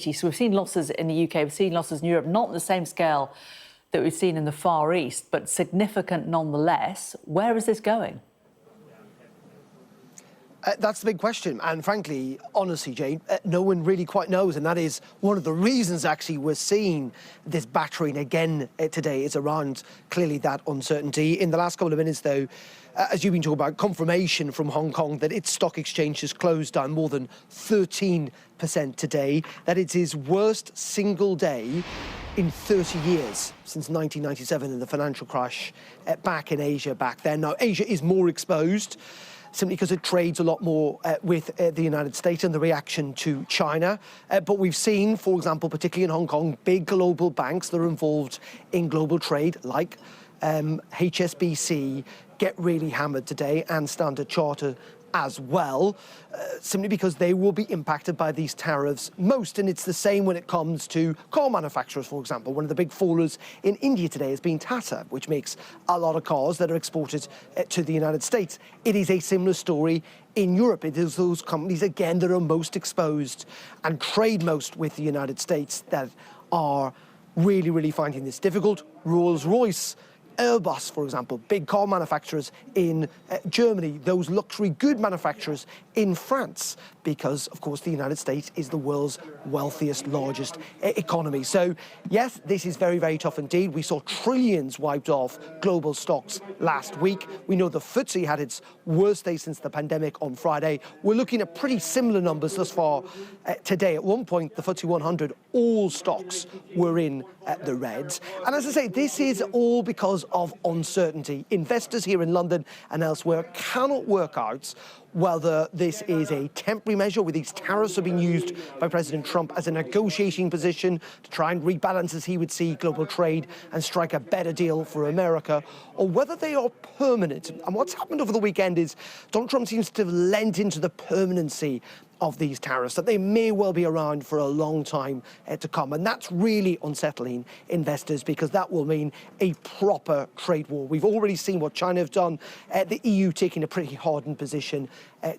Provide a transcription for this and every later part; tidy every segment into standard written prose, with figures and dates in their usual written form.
So we've seen losses in the UK, we've seen losses in Europe, not on the same scale that we've seen in the Far East, but significant nonetheless. Where is this going? That's the big question. And frankly, honestly, Jane, no one really quite knows. And that is one of the reasons, actually, we're seeing this battering again today is around clearly that uncertainty. In the last couple of minutes, though, as you've been talking about, confirmation from Hong Kong that its stock exchange has closed down more than 13% today, that it's its worst single day in 30 years, since 1997 and the financial crash back in Asia back then. Now, Asia is more exposed, simply because it trades a lot more with the United States and the reaction to China. But we've seen, for example, particularly in Hong Kong, big global banks that are involved in global trade, like HSBC, get really hammered today, and Standard Chartered as well, simply because they will be impacted by these tariffs most. And it's the same when it comes to car manufacturers, for example. One of the big fallers in India today has been Tata, which makes a lot of cars that are exported to the United States. It is a similar story in Europe. It is those companies, again, that are most exposed and trade most with the United States that are really finding this difficult. Rolls-Royce, Airbus, for example, big car manufacturers in Germany, those luxury good manufacturers in France, because, of course, the United States is the world's wealthiest, largest economy. So, yes, this is very tough indeed. We saw trillions wiped off global stocks last week. We know the FTSE had its worst day since the pandemic on Friday. We're looking at pretty similar numbers thus far today. At one point, the FTSE 100, all stocks were in the reds. And as I say, this is all because of uncertainty. Investors here in London and elsewhere cannot work out whether this is a temporary measure, where these tariffs are being used by President Trump as a negotiating position to try and rebalance, as he would see, global trade and strike a better deal for America, or whether they are permanent. And what's happened over the weekend is Donald Trump seems to have lent into the permanency of these tariffs, that they may well be around for a long time to come. And that's really unsettling investors, because that will mean a proper trade war. We've already seen what China have done, the EU taking a pretty hardened position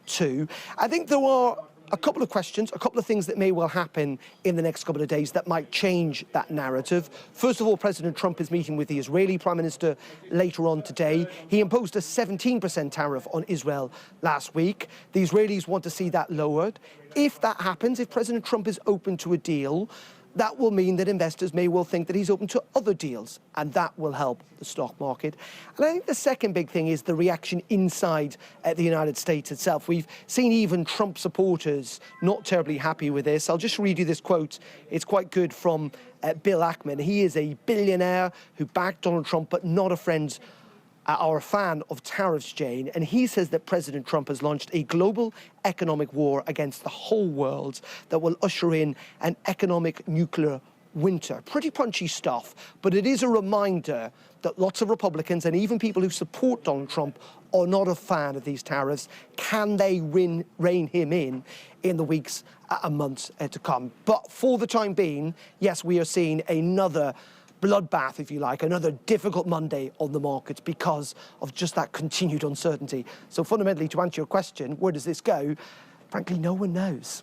too. I think there are a couple of questions, a couple of things that may well happen in the next couple of days that might change that narrative. First of all, President Trump is meeting with the Israeli Prime Minister later on today. He imposed a 17% tariff on Israel last week. The Israelis want to see that lowered. If that happens, if President Trump is open to a deal, that will mean that investors may well think that he's open to other deals, and that will help the stock market. And I think the second big thing is the reaction inside the United States itself. We've seen even Trump supporters not terribly happy with this. I'll just read you this quote. It's quite good, from Bill Ackman. He is a billionaire who backed Donald Trump, but not a friend or a fan of tariffs, Jane, and he says that President Trump has launched a global economic war against the whole world that will usher in an economic nuclear winter. Pretty punchy stuff, but it is a reminder that lots of Republicans and even people who support Donald Trump are not a fan of these tariffs. Can they rein him in the weeks and months to come? But for the time being, yes, we are seeing another bloodbath, if you like, another difficult Monday on the markets because of just that continued uncertainty. So fundamentally, to answer your question, where does this go? Frankly, no one knows.